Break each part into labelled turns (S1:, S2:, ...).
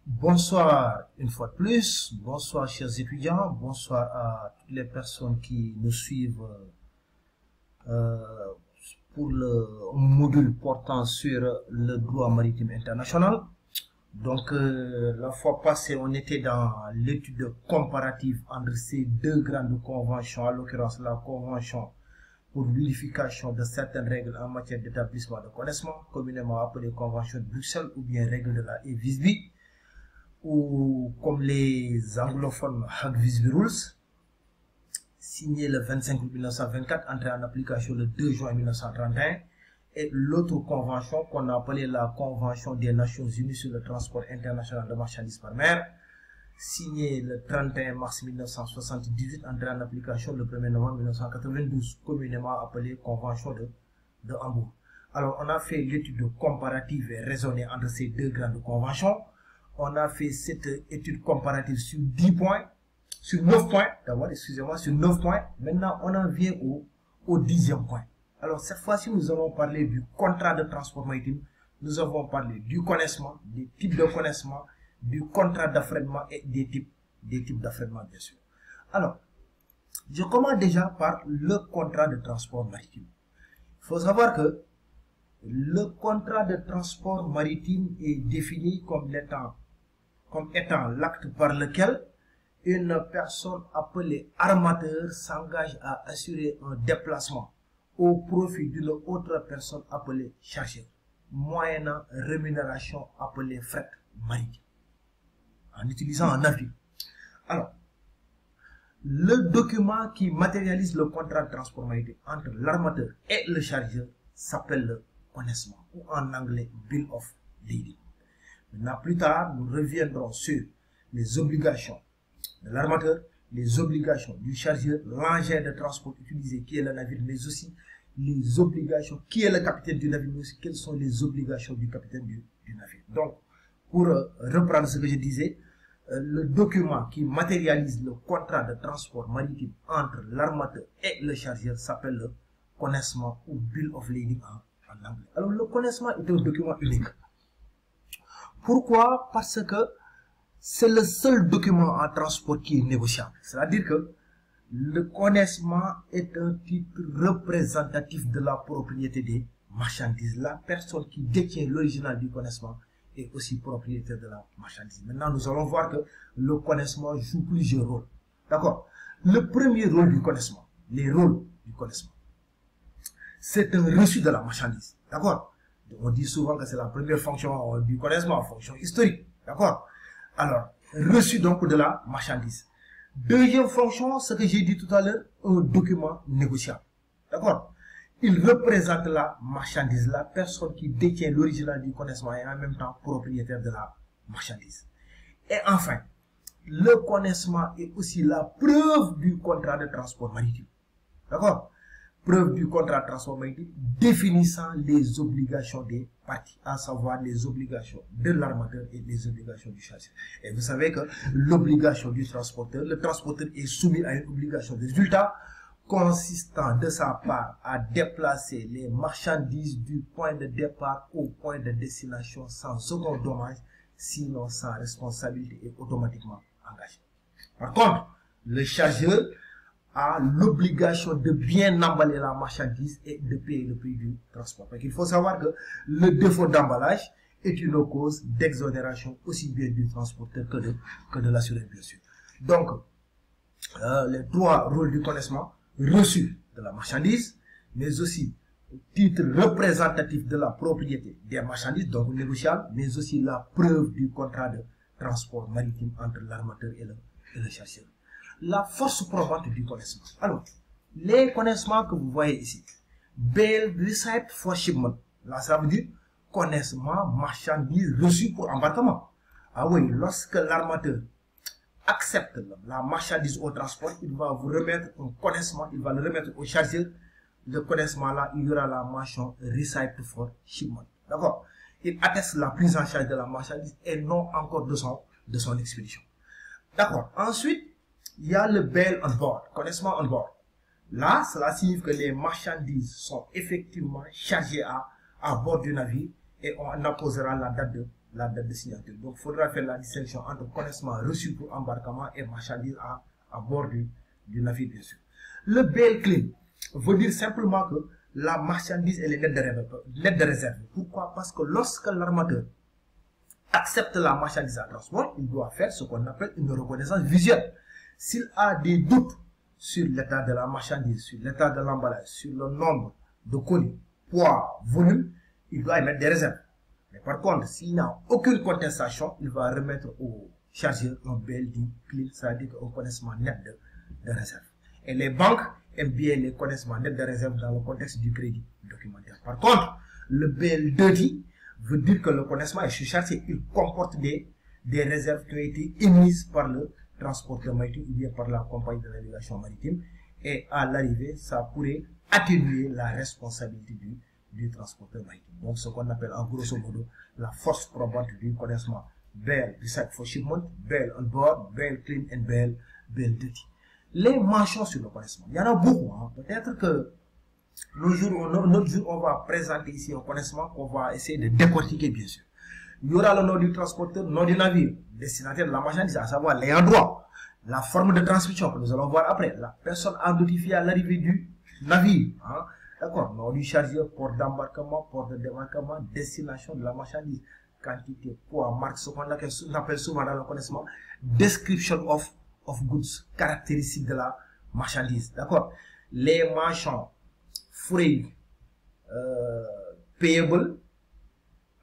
S1: Bonsoir une fois de plus, bonsoir chers étudiants, bonsoir à toutes les personnes qui nous suivent pour le module portant sur le droit maritime international. Donc la fois passée on était dans l'étude comparative entre ces deux grandes conventions, à l'occurrence la convention pour l'unification de certaines règles en matière d'établissement de connaissances, communément appelée convention de Bruxelles ou bien règle de la Visby, ou comme les anglophones Hague-Visby Rules, signé le 25 août 1924, entré en application le 2 juin 1931, et l'autre convention qu'on a appelée la Convention des Nations Unies sur le transport international de marchandises par mer, signé le 31 mars 1978, entré en application le 1er novembre 1992, communément appelée Convention de Hambourg. Alors on a fait l'étude comparative et raisonnée entre ces deux grandes conventions. On a fait cette étude comparative sur 10 points, sur 9 points, d'abord, excusez-moi, sur 9 points. Maintenant, on en vient au 10e point. Alors, cette fois-ci, nous allons parler du contrat de transport maritime. Nous avons parlé du connaissement, des types de connaissement, du contrat d'affrètement et des types d'affrètement, bien sûr. Alors, je commence déjà par le contrat de transport maritime. Il faut savoir que le contrat de transport maritime est défini comme étant l'acte par lequel une personne appelée armateur s'engage à assurer un déplacement au profit d'une autre personne appelée chargeur, moyennant rémunération appelée fret maritime, en utilisant un navire. Alors, le document qui matérialise le contrat de transport maritime entre l'armateur et le chargeur s'appelle le connaissement, ou en anglais Bill of Lading. Maintenant, plus tard, nous reviendrons sur les obligations de l'armateur, les obligations du chargeur, l'engin de transport utilisé qui est le navire, mais aussi les obligations qui est le capitaine du navire, mais aussi quelles sont les obligations du capitaine du navire. Donc, pour reprendre ce que je disais, le document qui matérialise le contrat de transport maritime entre l'armateur et le chargeur s'appelle le connaissement ou Bill of Lading en anglais. Alors, le connaissement est un document unique. Pourquoi? Parce que c'est le seul document en transport qui est négociable. C'est-à-dire que le connaissement est un titre représentatif de la propriété des marchandises. La personne qui détient l'original du connaissement est aussi propriétaire de la marchandise. Maintenant, nous allons voir que le connaissement joue plusieurs rôles. D'accord? Le premier rôle du connaissement, les rôles du connaissement, c'est un reçu de la marchandise. D'accord? On dit souvent que c'est la première fonction du connaissement, fonction historique. D'accord? Alors, reçu donc de la marchandise. Deuxième fonction, ce que j'ai dit tout à l'heure, un document négociable. D'accord? Il représente la marchandise, la personne qui détient l'original du connaissement et en même temps propriétaire de la marchandise. Et enfin, le connaissement est aussi la preuve du contrat de transport maritime. D'accord? Preuve du contrat de transport maritime définissant les obligations des parties, à savoir les obligations de l'armateur et les obligations du chargeur. Et vous savez que l'obligation du transporteur, le transporteur est soumis à une obligation de résultat consistant de sa part à déplacer les marchandises du point de départ au point de destination sans aucun dommage, sinon sa responsabilité est automatiquement engagée. Par contre, le chargeur a l'obligation de bien emballer la marchandise et de payer le prix du transport. Il faut savoir que le défaut d'emballage est une cause d'exonération aussi bien du transporteur que de l'assureur, bien sûr. Donc, les trois rôles du connaissement: reçu de la marchandise, mais aussi titre représentatif de la propriété des marchandises, donc négociable, mais aussi la preuve du contrat de transport maritime entre l'armateur et le chargeur. La force probante du connaissement. Alors, les connaissements que vous voyez ici, bail receipt for shipment, là ça veut dire connaissement, marchandise reçue pour embarquement. Ah oui, lorsque l'armateur accepte la marchandise au transport, il va vous remettre un connaissement, il va le remettre au chargeur. Le connaissement là, il y aura la mention receipt for shipment. D'accord? Il atteste la prise en charge de la marchandise et non encore de son expédition. D'accord? Ensuite, il y a le bail on board, connaissement on board. Là, cela signifie que les marchandises sont effectivement chargées à bord du navire et on apposera la date la date de signature. Donc, il faudra faire la distinction entre connaissement reçu pour embarquement et marchandise à bord du navire, bien sûr. Le bail clean veut dire simplement que la marchandise elle est nette de réserve. Pourquoi? Parce que lorsque l'armateur accepte la marchandise à transport, il doit faire ce qu'on appelle une reconnaissance visuelle. S'il a des doutes sur l'état de la marchandise, sur l'état de l'emballage, sur le nombre de colis, poids, volume, il doit émettre des réserves. Mais par contre, s'il n'a aucune contestation, il va remettre au chargeur un BLD clean, c'est-à-dire un connaissement net de réserve. Et les banques aiment bien les connaissements nets de réserve dans le contexte du crédit documentaire. Par contre, le BL2D veut dire que le connaissement est surchargé. Il comporte des réserves qui ont été émises par le transporteur maritime ou bien par la compagnie de navigation maritime. Et à l'arrivée, ça pourrait atténuer la responsabilité du transporteur maritime. Donc, ce qu'on appelle en grosso modo la force probante du connaissement. BL, Receipt for Shipment, BL on board, BL clean and BL2D. Les mentions sur le connaissement. Il y en a beaucoup. Hein. Peut-être que notre jour, on va présenter ici un connaissement qu'on va essayer de décortiquer, bien sûr. Il y aura le nom du transporteur, le nom du navire, destinataire de la marchandise, à savoir l'ayant droit, la forme de transmission que nous allons voir après, la personne à notifier à l'arrivée du navire. Hein. D'accord, nom du chargeur, port d'embarquement, port de débarquement, destination de la marchandise, quantité, poids, marque, ce qu'on appelle souvent dans le connaissement, description of goods, caractéristiques de la marchandise. D'accord. Les mentions freight payable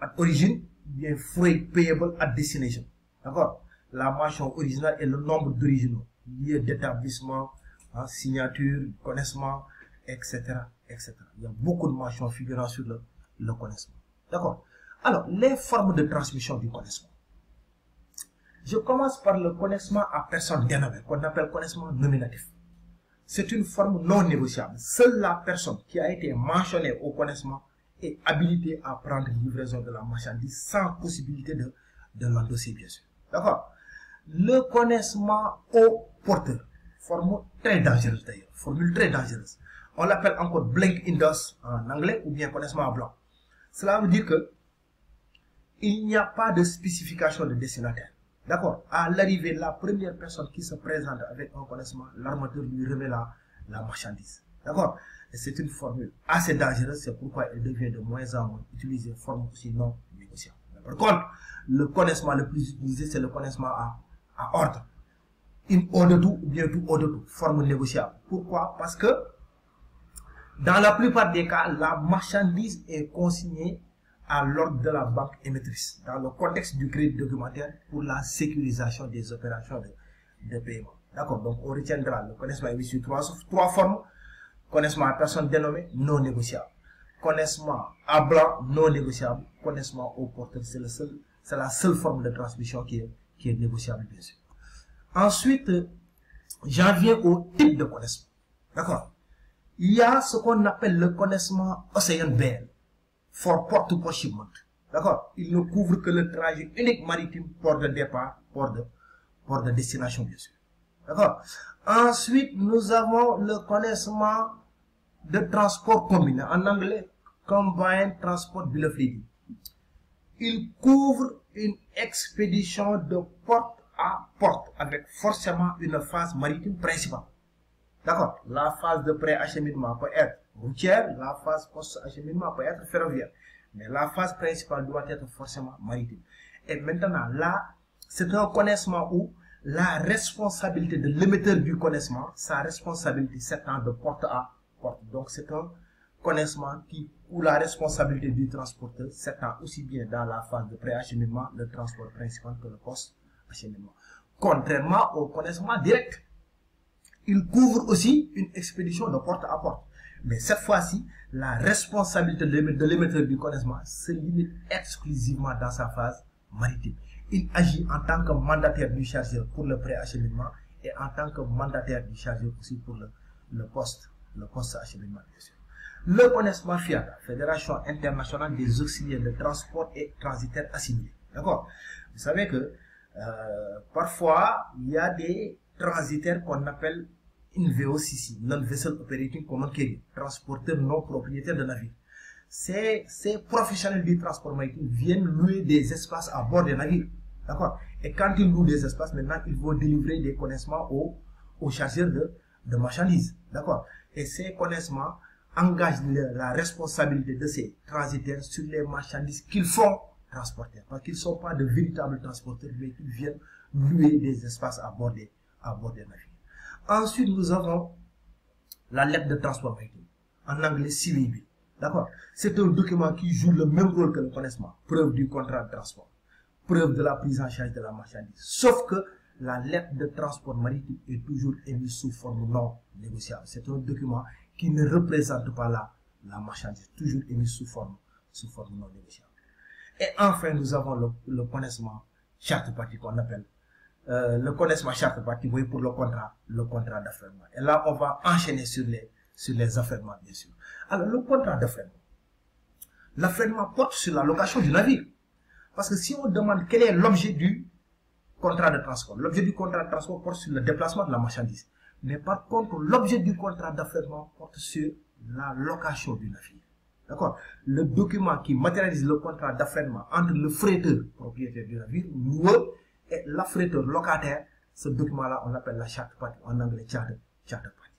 S1: at origin, bien freight payable at destination. D'accord. La mention originale et le nombre d'originaux, lieu d'établissement, hein, signature, connaissement, etc., etc. Il y a beaucoup de mentions figurant sur le connaissement. D'accord. Alors, les formes de transmission du connaissement. Je commence par le connaissement à personne dénommée, qu'on appelle connaissement nominatif. C'est une forme non négociable. Seule la personne qui a été mentionnée au connaissement est habilitée à prendre livraison de la marchandise sans possibilité de l'endosser, bien sûr. D'accord. Le connaissement au porteur, forme très dangereuse d'ailleurs, formule très dangereuse. On l'appelle encore blank endorsement en anglais ou bien connaissement à blanc. Cela veut dire que il n'y a pas de spécification de destinataire. D'accord. À l'arrivée, la première personne qui se présente avec un connaissement, l'armateur lui remet la marchandise. D'accord. Et c'est une formule assez dangereuse, c'est pourquoi elle devient de moins en moins utilisée, forme aussi non négociable. Par contre, le connaissement le plus utilisé, c'est le connaissement à ordre. In order to ou bien to order to, forme négociable. Pourquoi? Parce que dans la plupart des cas, la marchandise est consignée à l'ordre de la banque émettrice, dans le contexte du crédit documentaire pour la sécurisation des opérations de paiement. D'accord, donc on retiendra le connaissement est sur trois formes. Connaissement à personne dénommée, non négociable. Connaissement à blanc, non négociable. Connaissement au porteur, c'est la seule forme de transmission qui est négociable, bien sûr. Ensuite, j'en viens au type de connaissement. D'accord. Il y a ce qu'on appelle le connaissement Ocean BL. For port to port shipment. D'accord. Il ne couvre que le trajet unique maritime, port de départ, port de destination, bien sûr. D'accord. Ensuite, nous avons le connaissement de transport combiné. En anglais, Combined Transport Bill of Lading. Il couvre une expédition de porte à porte avec forcément une phase maritime principale. D'accord. La phase de pré-acheminement peut être routière, la phase post-acheminement peut être ferroviaire. Mais la phase principale doit être forcément maritime. Et maintenant, là, c'est un connaissement où la responsabilité de l'émetteur du connaissement, sa responsabilité s'étend de porte à porte. Donc, c'est un connaissement où la responsabilité du transporteur s'étend aussi bien dans la phase de pré-acheminement, le transport principal, que le post-acheminement. Contrairement au connaissement direct. Il couvre aussi une expédition de porte à porte. Mais cette fois-ci, la responsabilité de l'émetteur du connaissement se limite exclusivement dans sa phase maritime. Il agit en tant que mandataire du chargeur pour le pré-acheminement et en tant que mandataire du chargeur aussi pour le post-acheminement, bien sûr. Le connaissement FIATA, Fédération internationale des auxiliaires de transport et transitaires assimilés. D'accord. Vous savez que parfois, il y a des transitaires qu'on appelle NVOCC, Non-Vessel Operating Common Carrier, transporteur non propriétaire de navire. ces professionnels du transport maritime viennent louer des espaces à bord des navires. D'accord? Et quand ils louent des espaces, maintenant, ils vont délivrer des connaissements aux chargeurs de marchandises. D'accord? Et ces connaissements engagent la responsabilité de ces transitaires sur les marchandises qu'ils font transporter. Parce qu'ils ne sont pas de véritables transporteurs, mais qu'ils viennent louer des espaces à bord des navires. Ensuite, nous avons la lettre de transport maritime, en anglais CVB. D'accord? C'est un document qui joue le même rôle que le connaissement. Preuve du contrat de transport, preuve de la prise en charge de la marchandise. Sauf que la lettre de transport maritime est toujours émise sous forme non négociable. C'est un document qui ne représente pas la marchandise, toujours émise sous forme non négociable. Et enfin, nous avons le connaissement charte partie qu'on appelle le connaissement charte partie, oui, pour le contrat d'affrètement. Et là, on va enchaîner sur les affrètements, bien sûr. Alors, le contrat d'affrètement. L'affrètement porte sur la location du navire. Parce que si on demande quel est l'objet du contrat de transport, l'objet du contrat de transport porte sur le déplacement de la marchandise. Mais par contre, l'objet du contrat d'affrètement porte sur la location du navire. D'accord? Le document qui matérialise le contrat d'affrètement entre le freiteur, propriétaire du navire, loueur, et l'affréteur locataire, ce document-là, on l'appelle la charte partie, en anglais charte partie.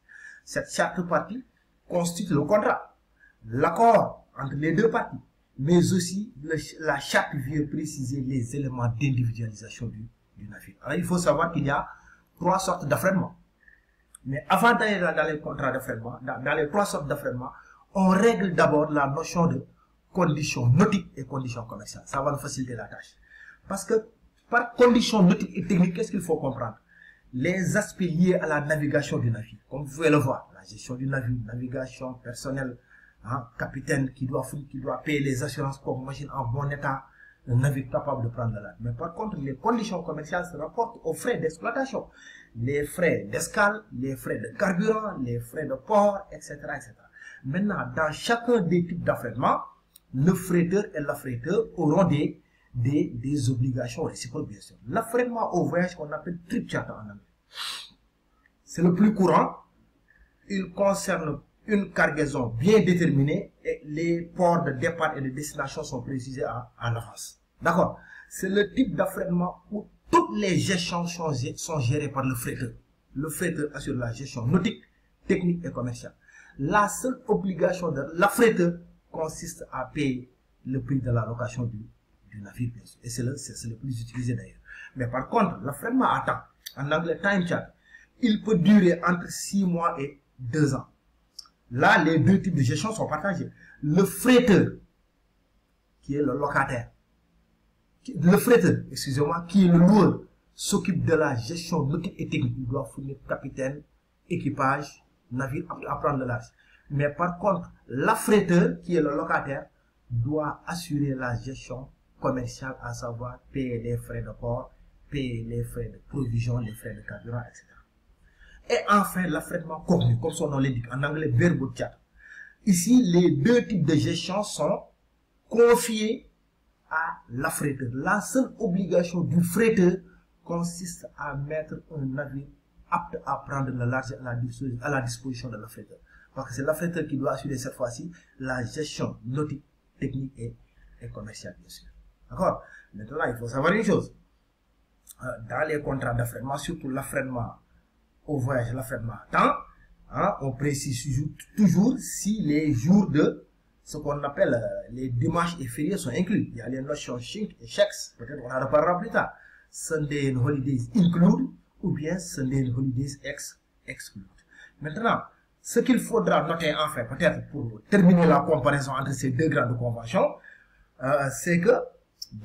S1: Cette charte partie constitue le contrat, l'accord entre les deux parties, mais aussi la charte vient préciser les éléments d'individualisation du navire. Alors, il faut savoir qu'il y a 3 sortes d'affrètement. Mais avant d'aller dans les contrats d'affrètement, dans les 3 sortes d'affrètement, on règle d'abord la notion de conditions nautiques et conditions commerciales. Ça va nous faciliter la tâche. Parce que par conditions nautiques et techniques, qu'est-ce qu'il faut comprendre? Les aspects liés à la navigation du navire. Comme vous pouvez le voir, la gestion du navire, navigation, personnel, hein, capitaine qui doit payer les assurances comme machine en bon état, un navire capable de prendre la large. Mais par contre, les conditions commerciales se rapportent aux frais d'exploitation. Les frais d'escale, les frais de carburant, les frais de port, etc., etc. Maintenant, dans chacun des types d'affrètement, le freiteur et l'affréteur auront des obligations réciproques, bien sûr. L'affrètement au voyage qu'on appelle trip charter en anglais. C'est le plus courant. Il concerne une cargaison bien déterminée et les ports de départ et de destination sont précisés à l'avance. D'accord? C'est le type d'affrètement où toutes les gestions sont gérées par le freiteur. Le freiteur assure la gestion nautique, technique et commerciale. La seule obligation de l'affréteur consiste à payer le prix de la location du navire, bien sûr. Et c'est le plus utilisé d'ailleurs. Mais par contre, l'affrètement à temps, en anglais time charter, il peut durer entre 6 mois et 2 ans. Là, les deux types de gestion sont partagés. Le freiteur, qui est le locataire, le freiteur, excusez-moi, qui est le loueur, s'occupe de la gestion nautique et technique. Il doit fournir capitaine, équipage, navire à prendre le large. Mais par contre, l'affréteur, qui est le locataire, doit assurer la gestion commerciale, à savoir payer les frais de port, payer les frais de provision, les frais de carburant, etc. Et enfin, l'affrètement convenu, comme son nom l'indique, en anglais bareboat charter. Ici, les deux types de gestion sont confiés à l'affréteur. La seule obligation du freiteur consiste à mettre un navire apte à prendre le large à la disposition de l'affréteur. Parce que c'est l'affréteur qui doit assurer cette fois-ci la gestion nautique, technique et commerciale, bien sûr. D'accord? Maintenant, il faut savoir une chose. Dans les contrats d'affrètement, surtout l'affrètement au voyage, l'affrètement à temps, hein, on précise toujours si les jours de ce qu'on appelle les dimanches et fériés sont inclus. Il y a les notions shink et checks, peut-être on en reparlera plus tard. Sunday and holidays include ou bien Sunday and holidays exclude. Maintenant, ce qu'il faudra noter enfin, peut-être pour terminer la comparaison entre ces deux grandes conventions, c'est que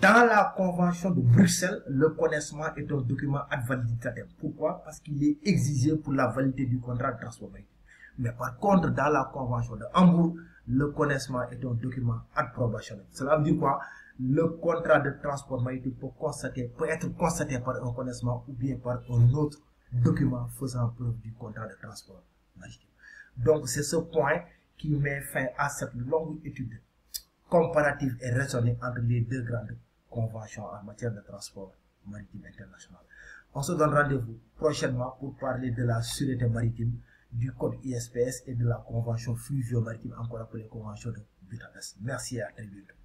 S1: dans la convention de Bruxelles, le connaissement est un document ad validitatem. Pourquoi? Parce qu'il est exigé pour la validité du contrat de transport maritime. Mais par contre, dans la convention de Hambourg, le connaissement est un document ad probationnel. Cela veut dire quoi? Le contrat de transport maritime peut être constaté par un connaissement ou bien par un autre document faisant preuve du contrat de transport maritime. Donc, c'est ce point qui met fin à cette longue étude comparative et raisonnée entre les deux grandes conventions en matière de transport maritime international. On se donne rendez-vous prochainement pour parler de la sûreté maritime, du code ISPS et de la convention fluvio-maritime, encore appelée convention de Budapest. Merci et à très bientôt.